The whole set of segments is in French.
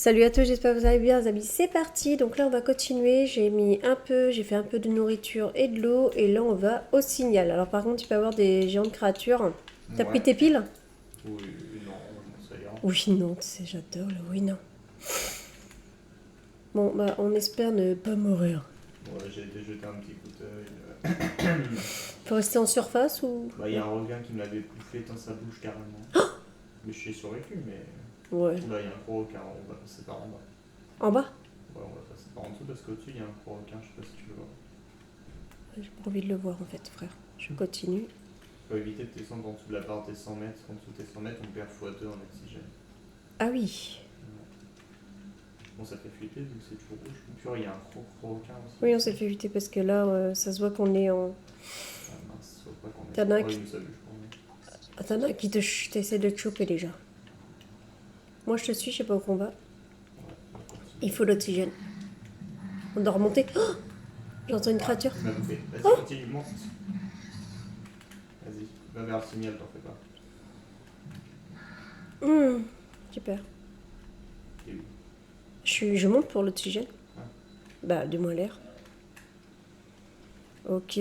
Salut à tous, j'espère que vous allez bien, les amis. C'est parti. Donc là, on va continuer. J'ai fait un peu de nourriture et de l'eau. Et là, on va au signal. Alors, par contre, tu peux avoir des géantes créatures. T'as pris Ouais. tes piles? Oui, non, ça ira. Oui, non, tu sais, j'adore le oui, non. Bon, bah, on espère ne pas mourir. Ouais, j'ai été jeter un petit coup d'œil. Faut rester en surface ou. Bah, il y a un requin qui me l'avait bouffé dans sa bouche carrément. Mais je suis survécu, mais. Ouais. Là, il y a un gros requin, on va passer par en bas. En bas? Ouais, on va passer par en dessous parce qu'au-dessus, il y a un gros requin, je sais pas si tu le vois. J'ai pas envie de le voir, en fait, frère. Je continue. Faut éviter de descendre en dessous de la barre des 100 mètres. En dessous des 100 mètres, on perd x2 en oxygène. Ah oui. Bon, ça fait flipper vu que c'est tout rouge. Puis il y a un gros requin aussi. Oui, on s'est fait éviter parce que là, ça se voit qu'on est en. Ah mince, faut pas qu'on ait. T'en as un Oh, qui. il nous a vu, je crois. Ah, t'en as un qui t'essaie de te choper déjà. Moi, je te suis, je sais pas où on va. Ouais, on va continuer. Il faut l'oxygène. On doit remonter. Oh, j'entends une créature. Il m'a bouffé. Vas-y, Oh continue, monte. Vas-y, va vers le signal, t'en fais pas. J'ai peur. T'es où? Je monte pour l'oxygène. Ah. Bah, du moins l'air. Ok.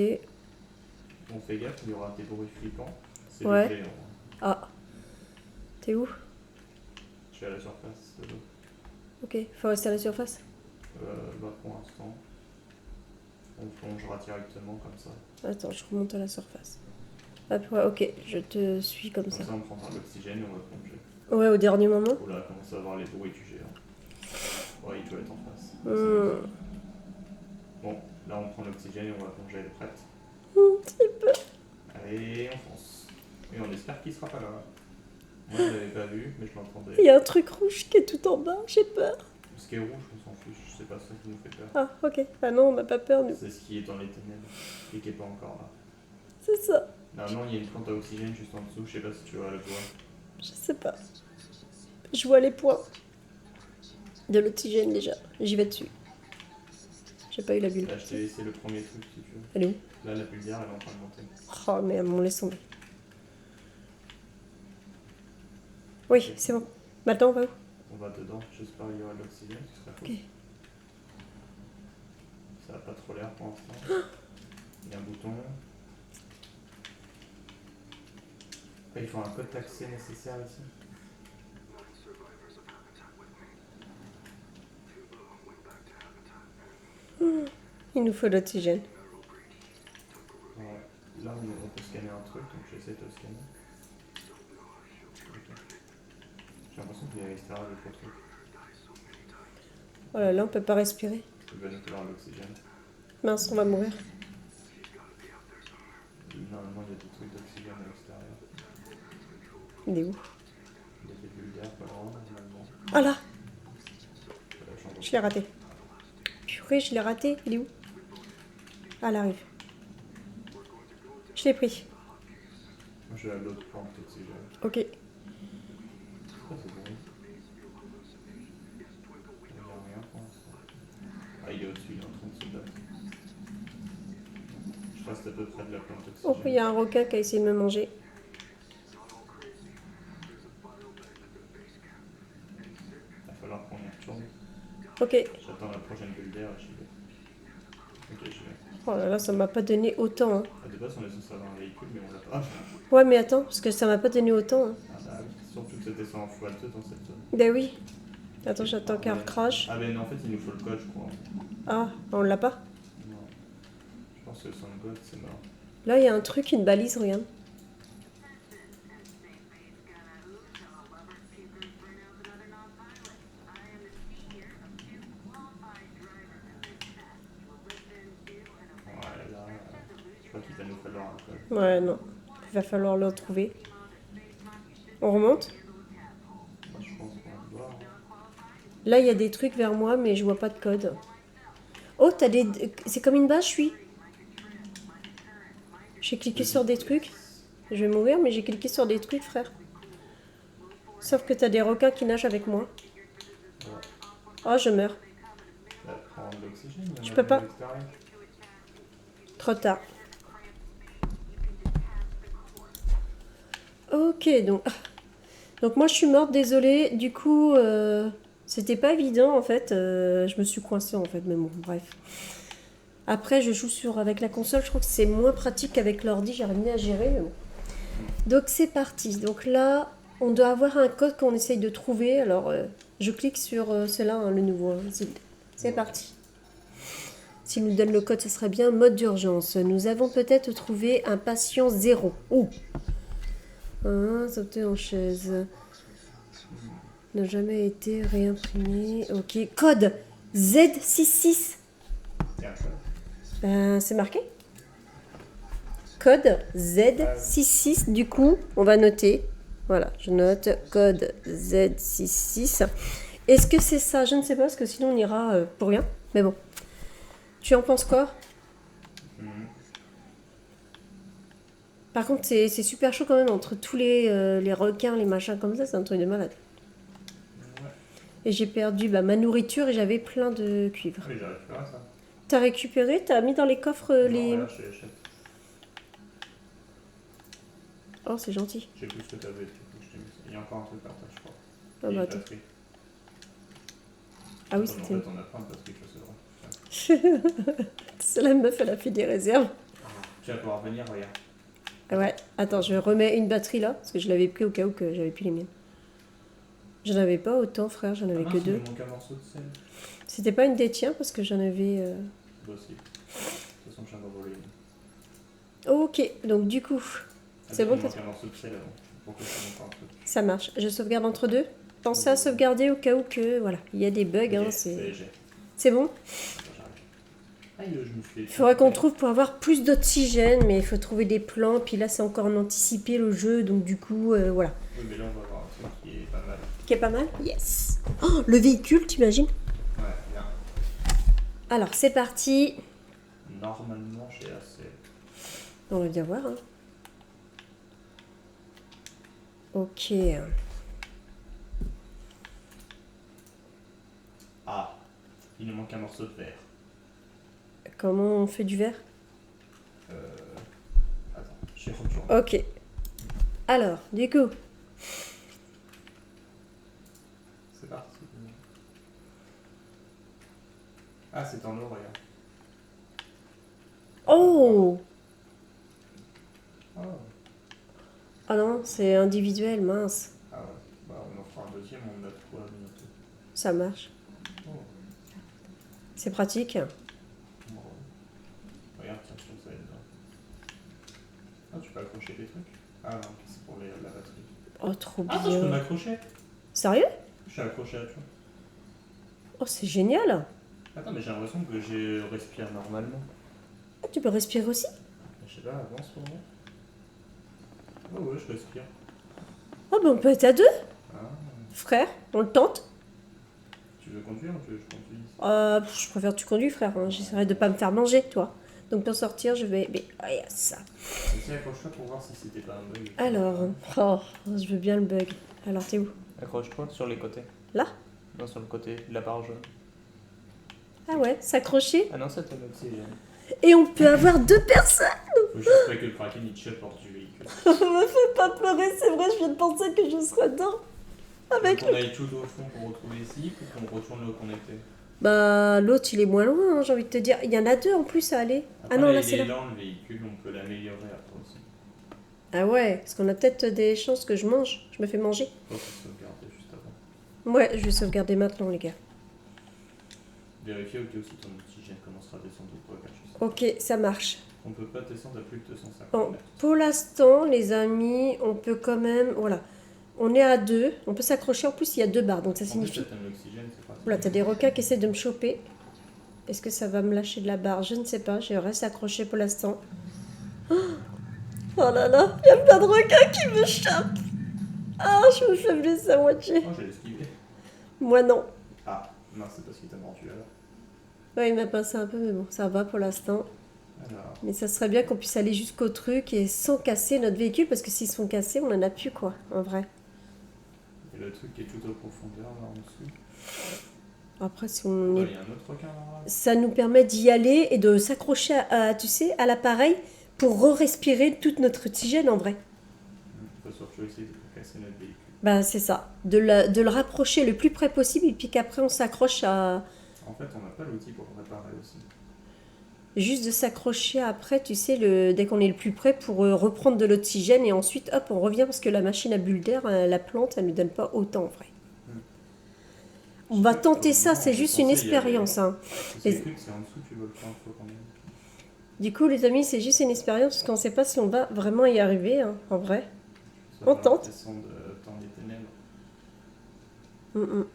On fait gaffe, il y aura des bruits flippants. C'est Ouais. le géant. Ah. T'es où? Je suis à la surface de l'eau. Ok. Faut rester à la surface. Bah pour l'instant, on plongera directement comme ça. Attends, je remonte à la surface. Hop, ouais, ok. Je te suis comme Comme ça. ça, on prendra l'oxygène et on va plonger. Ouais, au dernier moment. Oh là, commence à voir les bruits du géant. Ouais, il doit être en face. Bon, là on prend l'oxygène et on va plonger, elle est prête. J'ai peur. Allez, on fonce. Et on espère qu'il sera pas là. Moi je l'avais pas vu, mais je l'entendais. Il y a un truc rouge qui est tout en bas. J'ai peur. Ce qui est rouge, on s'en fiche, c'est pas ça qui nous fait peur. Ah, ok. Ah non, on n'a pas peur, nous. C'est ce qui est dans les ténèbres et qui est pas encore là. C'est ça. Normalement, il y a une plante à oxygène juste en dessous, je sais pas si tu vois le voir. Je sais pas. Je vois les points de l'oxygène déjà. J'y vais dessus. J'ai pas eu la bulle. Là, je t'ai laissé le premier truc si tu veux. Elle est où? Là, la bulle d'air, elle est en train de monter. Oh merde, on laisse tomber. Oui, c'est bon. Maintenant, on va où? On va dedans, j'espère qu'il y aura de l'oxygène, ce serait fou. Ok. Ça a pas trop l'air pour l'instant. Il y a un bouton. Après, il faut un code d'accès nécessaire ici. Il nous faut de l'oxygène. Ouais. Là, on peut scanner un truc, donc j'essaie de le scanner. Ok. J'ai l'impression qu'il y a à l'extérieur le gros truc. Oh là là, on peut pas respirer. Il va nous falloir l'oxygène. Mince, on va mourir. Normalement, il y a des trucs d'oxygène à l'extérieur. Il est où? Il y a des bulles d'air pas loin, normalement. Ah là! La chambre. Je l'ai raté. Purée, je l'ai raté. Il est où? Ah, elle arrive. Je l'ai pris. Moi, je vais à l'autre plante d'oxygène. Ok. C'est quoi ce bruit? Il n'y a rien pour l'instant. Ah, il est au-dessus, il est en train de se battre. Je reste à peu près de la plante Oh, il y d'oxygène. a un requin qui a essayé de me manger. Il va falloir qu'on y retourne. Ok. J'attends la prochaine bulle d'air et j'y vais. Ok, j'y vais. Oh là là, ça m'a pas donné autant. Hein. Ah, de base, on est censé avoir un véhicule, mais on l'a pas. Ouais, mais attends, parce que ça m'a pas donné autant. Hein. Ah bah oui, surtout que c'était ça en x2 dans cette zone. Ben oui. Attends, j'attends qu'elle recrache. Ah ben non, en fait, il nous faut le code, je crois. Ah, on l'a pas? Non. Je pense que sans le code, c'est mort. Là, il y a un truc, une balise, regarde. Ouais, là, je crois qu'il va nous falloir un code. Ouais, non. Il va falloir le retrouver. On remonte? Moi, je pense qu'on va le voir. Là, il y a des trucs vers moi, mais je vois pas de code. Oh, t'as des... C'est comme une bâche, oui. J'ai cliqué sur des trucs. Je vais mourir, mais j'ai cliqué sur des trucs, frère. Sauf que t'as des requins qui nagent avec moi. Ouais. Oh, je meurs. Bah, prends de l'oxygène. il y en Je a peux à pas. l'extérieur. Trop tard. Ok, donc moi je suis morte, désolée. Du coup, C'était pas évident en fait. Je me suis coincée en fait, mais bon, bref. Après, je joue avec la console. Je trouve que c'est moins pratique qu'avec l'ordi. J'arrive mieux à gérer. Mais bon. Donc c'est parti. Donc là, on doit avoir un code qu'on essaye de trouver. Alors, je clique sur celui-là, hein, le nouveau. Hein, c'est parti. S'il nous donne le code, ce serait bien. Mode d'urgence. Nous avons peut-être trouvé un patient 0. Oh, sauter en chaise. N'a jamais été réimprimé. Ok. Code Z66. C'est marqué. Code Z66. Du coup, on va noter. Voilà, je note code Z66. Est-ce que c'est ça? Je ne sais pas, parce que sinon on ira pour rien. Mais bon. Tu en penses quoi? Par contre, c'est super chaud quand même entre tous les requins, les machins comme ça. C'est un truc de malade. Ouais. Et j'ai perdu ma nourriture et j'avais plein de cuivre. Mais j'ai récupéré ça. T'as récupéré? T'as mis dans les coffres les... Non, voilà, je l'achète. Oh, c'est gentil. J'ai plus que t'avais. Il y a encore un truc par terre, je crois. Ah Et bah une attends. batterie. Ah oui, En c'était... fait, on a plein de batteries, je sais pas. C'est la meuf, elle a fait des réserves. Tu vas pouvoir venir, regarde. Ah ouais, attends, je remets une batterie là, parce que je l'avais pris au cas où que j'avais plus les miennes. J'en avais pas autant, frère, j'en avais que deux. Il manque un morceau de sel. C'était pas une des tiens, parce que j'en avais... Bah si. De toute façon, je viens d'envoler. Ok, donc du coup, c'est bon, Il manque un morceau de sel avant. Pour que ça monte un peu. ça marche. Je sauvegarde entre deux. Pensez à sauvegarder au cas où que, voilà, il y a des bugs, hein, c'est bon. Il Il faudrait qu'on trouve pour avoir plus d'oxygène, mais il faut trouver des plans, puis là c'est encore en anticipé le jeu, donc du coup, voilà. Oui, mais là on va avoir un truc qui est pas mal. Qui est pas mal? Yes. Oh, le véhicule, t'imagines? Ouais, bien. Alors, c'est parti. Normalement, j'ai assez. On va bien voir, hein. Ok. Ah, il nous manque un morceau de verre. Comment on fait du verre? Attends, je vais retourner. Ok. Alors, du coup, C'est parti. Ah, c'est en eau, regarde. oh! Oh. Ah non, c'est individuel, mince. Ah ouais, bah on en fera un deuxième, on a trois bientôt. Ça marche. Oh. C'est pratique. Bon. Regarde, tiens, je trouve ça dedans. Ah, tu peux accrocher des trucs? Ah non, c'est pour la batterie. Oh, trop Ah, ça, je peux bien. m'accrocher? Sérieux? Je suis accroché à tout. Oh, c'est génial. Attends, mais j'ai l'impression que je respire normalement. Ah, tu peux respirer aussi? Je sais pas, avance pour moi. Oh ouais, je respire. Oh, ben on peut être à deux, Ah. frère. On le tente. Tu veux conduire ou tu veux que je conduise? Je préfère que tu conduis, frère, hein. J'essaierai de pas me faire manger, toi. Donc, pour sortir, je vais... Mais, oh, yes, ça. Essaye, accroche-toi pour voir si c'était pas un bug. Alors, oh, je veux bien le bug. Alors, t'es où? Accroche-toi sur les côtés. Là? Non, sur le côté, la barre jaune. Ah ouais, s'accrocher. Ah non, ça t'aime l'oxygène. Et on peut avoir deux personnes. Faut juste pas que le Kraken il chope hors du véhicule. Me fais pas pleurer, c'est vrai, je viens de penser que je serais dedans. Avec Faut qu'on aille tout au fond pour retrouver ici, ou qu'on retourne là où on était. Bah, l'autre, il est moins loin, hein, j'ai envie de te dire. Il y en a deux en plus à aller. Après, Ah non, là, il c'est est là. lent le véhicule, on peut l'améliorer après aussi. Ah ouais, parce qu'on a peut-être des chances que je mange. Je me fais manger. Faut sauvegarder juste avant. Ouais, je vais sauvegarder maintenant, les gars. Vérifier au cas où si ton oxygène commencera à descendre ou pas, quelque chose. Ok, ça marche. On peut pas descendre à plus de 250 Bon, mètres. pour l'instant, les amis, on peut quand même... Voilà. On est à deux. On peut s'accrocher. En plus, il y a deux barres, donc ça En plus, signifie... ça t'aime l'oxygène, c'est pratique. Oula, t'as des requins qui essaient de me choper. Est-ce que ça va me lâcher de la barre? Je ne sais pas. Je reste accroché pour l'instant. Oh là là, il y a plein de requins qui me chopent. Ah, je me fais blesser à moitié. Oh, j'ai esquivé. Moi, non. Ah, non, c'est parce qu'il t'a mordu alors. Ouais, il m'a passé un peu, mais bon, ça va pour l'instant. Alors, Mais ça serait bien qu'on puisse aller jusqu'au truc et sans casser notre véhicule, parce que s'ils sont cassés, on en a plus, quoi, en vrai. et le truc qui est tout en profondeur là en dessous. Après, si on Oh, est... il y a un autre requin là. Ça nous permet d'y aller et de s'accrocher tu sais, à l'appareil pour re-respirer toute notre oxygène, en vrai. Faut surtout essayer de casser notre véhicule. Bah, c'est ça. De le rapprocher le plus près possible et puis qu'après on s'accroche à. En fait, on n'a pas l'outil pour réparer aussi. Juste de s'accrocher après, tu sais, dès qu'on est le plus près pour reprendre de l'oxygène et ensuite, hop, on revient parce que la machine à bulles d'air, la plante, elle ne donne pas autant en vrai. On va tenter ça, c'est juste une expérience. Hein. C'est écrit que c'est en dessous, tu veux le faire, faut qu'on ait. Du coup, les amis, c'est juste une expérience parce qu'on ne sait pas si on va vraiment y arriver, hein, en vrai. Ça On va tente. descendre dans les ténèbres. Mm.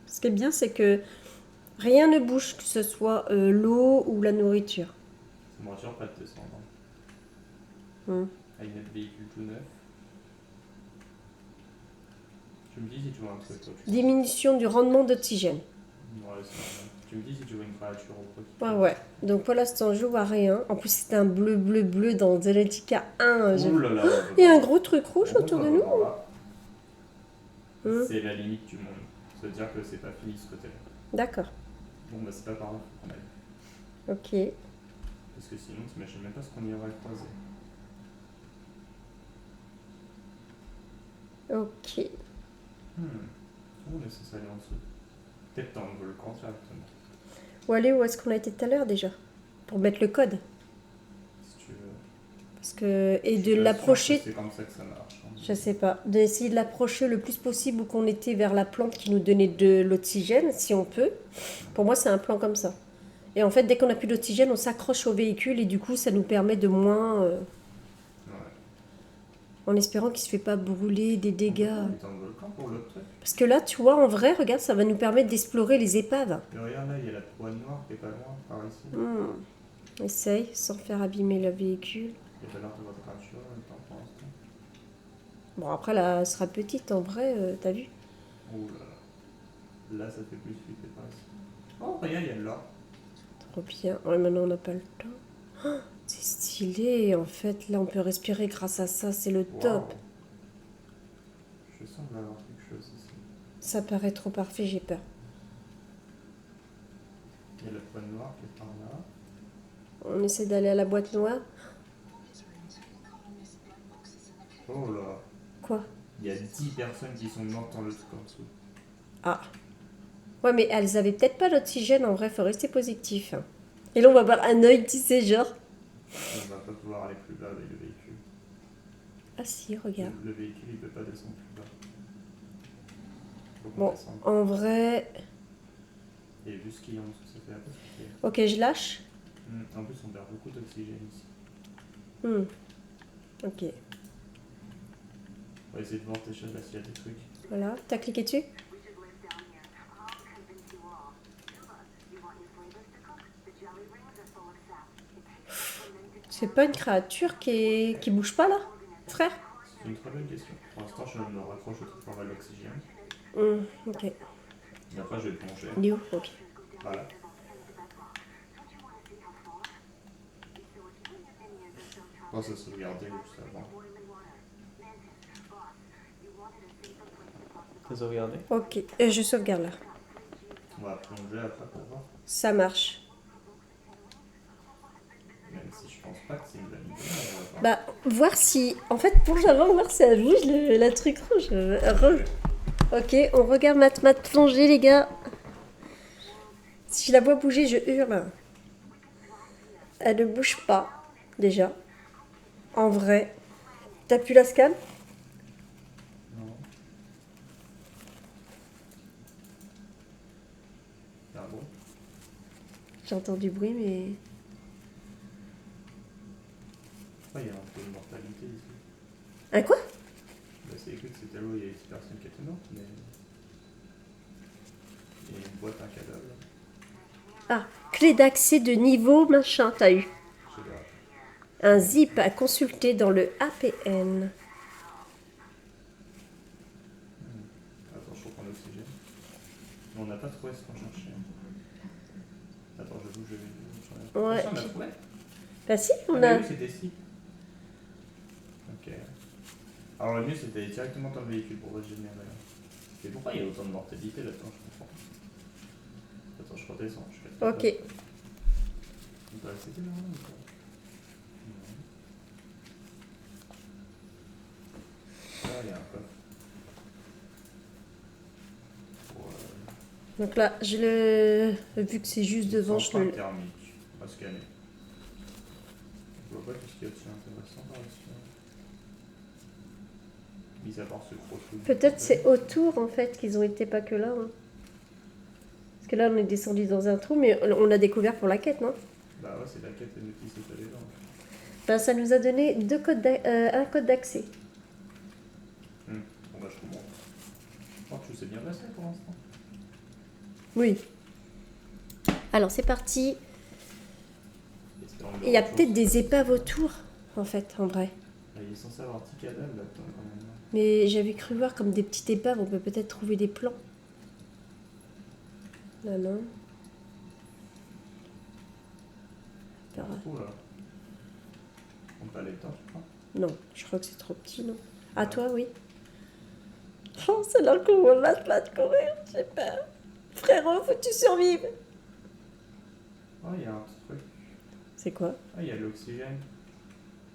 Ce qui est bien, c'est que rien ne bouge, que ce soit l'eau ou la nourriture. Ça me rassure pas de descendre. Mm. Avec notre véhicule tout neuf. Tu me dis si tu vois un truc, toi. Diminution du rendement d'oxygène. Ouais, c'est normal. Tu me dis si tu vois une créature ou quoi. Ouais. Donc pour l'instant, je vois rien. En plus, c'est un bleu dans Zelatica 1. Ouh là là. Il y a un gros truc rouge autour de nous. C'est la limite du monde. Ça veut dire que c'est pas fini ce côté-là. D'accord. Bon, bah c'est pas par là qu'on aille. Ok. Parce que sinon, t'imagines même pas ce qu'on y aurait croisé. Ok. Où on est censé aller en dessous? Peut-être dans le volcan directement. Où aller, où est-ce qu'on a été tout à l'heure déjà? Pour mettre le code. Si tu veux. Parce que. Et Je de suis pas l'approcher. sûr que c'est comme ça que ça marche. Hein. Je sais pas. D'essayer de l'approcher le plus possible ou qu'on était vers la plante qui nous donnait de l'oxygène, si on peut. Pour moi, c'est un plan comme ça. Et en fait, dès qu'on n'a plus d'oxygène, on s'accroche au véhicule et du coup, ça nous permet de moins. Ouais. En espérant qu'il se fait pas brûler des dégâts. On est dans le volcan pour l'autre truc. Parce que là, tu vois, en vrai, regarde, ça va nous permettre d'explorer les épaves. Et regarde là, il y a la poêle noire qui est pas loin, par ici. Essaye, sans faire abîmer le véhicule. Il y a pas l'air de votre créature en même temps pour l'instant. Bon, après, là, elle sera petite, en vrai, t'as vu? Oh là là. Là, ça fait plus flipper par ici. Oh, regarde, il y a de l'or. Trop bien. Ouais, maintenant, on n'a pas le temps. Oh, c'est stylé, en fait. Là, on peut respirer grâce à ça, c'est le top. Je sens qu'il va y avoir quelque chose ici. Ça paraît trop parfait, j'ai peur. Il y a la poêle noire qui est par là. On essaie d'aller à la boîte noire. Oh là. Quoi? Il y a 10 personnes qui sont mortes dans le truc en dessous. Ah. Ouais, mais elles avaient peut-être pas l'oxygène, en vrai, faut rester positif. Et là, on va voir un œil, tu sais, genre. On va pas pouvoir aller plus bas avec le véhicule. Ah si, regarde. Le véhicule, il peut pas descendre plus bas. Faut qu'on Bon, descende. en vrai... Et vu ce qu'il y a en dessous, ça fait un peu flipper. Ok, je lâche. En plus, on perd beaucoup d'oxygène ici. Ok. On va essayer de voir tes choses là s'il y a des trucs. Voilà, t'as cliqué dessus? C'est pas une créature qui bouge pas là, frère? C'est une très bonne question. Pour l'instant, je me raccroche au truc pour avoir de l'oxygène. Ok. Et après, je vais plonger. Léo, ok. Voilà. On va se regarder juste avant. T'as sauvegardé? Ok, je sauvegarde là. On va plonger après pour voir. Ça marche. Même si je pense pas que c'est une bonne idée. On va voir. Bah, voir si... En fait, plonge avant, voir si elle bouge la truc rouge. Ok, on regarde Mat plonger, les gars. Si je la vois bouger, je hurle. Elle ne bouge pas, déjà. En vrai. T'as pu la scan? Non. C'est un bon. J'ai entendu bruit, mais... Il y a un peu de mortalité ici. Un quoi? Bah, c'est écrit que c'était l'eau, il y a 6 personnes qui étaient mortes, mais. Il y a une boîte, un cadavre. Ah, clé d'accès de niveau, machin, t'as eu. Je sais pas. Un zip à consulter dans le APN. Attends, je reprends l'oxygène. Mais on n'a pas trouvé ce qu'on cherchait. Attends, je bouge, je vais. Ouais. On a trouvé? Bah si, on Ah, a... oui, c'était ici. Ok. Alors le mieux c'était d'aller directement dans le véhicule pour régénérer. Et pourquoi il y a autant de mortalité là-dedans, je comprends. Attends, je redescends. Je fais Ok. On peut accéder là ou pas? Non. Ah, il y a un coffre. Donc là, vu que c'est juste devant, je le... thermique. On va scanner. Je vois pas tout ce qu'il y a dessus intéressant par ici. Mis à part ce gros truc. Peut-être c'est autour en fait qu'ils ont été pas que là. Hein. Parce que là, on est descendu dans un trou, mais on a découvert pour la quête, non? Bah ouais, c'est la quête qui s'est fait là. Ben, ça nous a donné un code d'accès. Bon bah je comprends. Je crois que tout s'est bien passé pour l'instant. Oui. Alors c'est parti. Il y a peut-être des épaves autour, en fait, en vrai. Bah, il est censé avoir Ticadal là-dedans quand même. Mais j'avais cru voir comme des petites épaves, on peut peut-être trouver des plans. Là, non. C'est trop là. On peut aller dedans, tu crois? Non, je crois que c'est trop petit, non. À toi, oui. Oh, c'est là qu'on va te courir, j'ai peur. Frérot, faut que tu survives. Oh, il y a un petit truc. C'est quoi? Ah, il y a l'oxygène.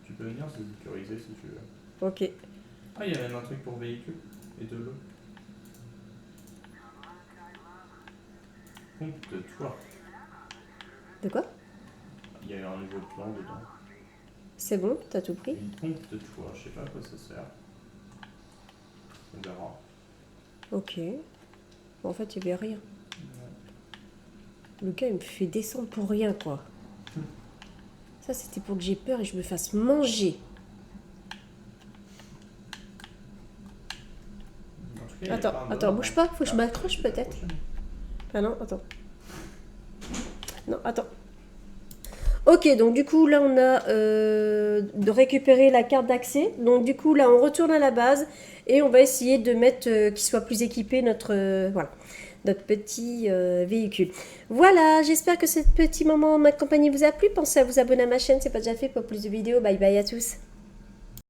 Tu peux venir se sécuriser si tu veux. Ok. Ah, il y a même un truc pour véhicule et de l'eau. Pompe de toit. De quoi? Il y a eu un nouveau plan dedans. C'est bon, t'as tout pris? Une pompe de toit, je sais pas à quoi ça sert. On verra. Ok. Bon, en fait, il y avait rien. Le gars, il me fait descendre pour rien, quoi. Ça, c'était pour que j'ai peur et je me fasse manger. Attends, bouge pas, faut que je m'accroche peut-être. Ah non, attends. Non, attends. Ok, donc du coup, là, on a de récupérer la carte d'accès. Donc du coup, là, on retourne à la base et on va essayer de mettre, qu'il soit plus équipé, voilà, notre petit véhicule. Voilà, j'espère que ce petit moment, ma compagnie vous a plu. Pensez à vous abonner à ma chaîne, c'est pas déjà fait pour plus de vidéos. Bye bye à tous.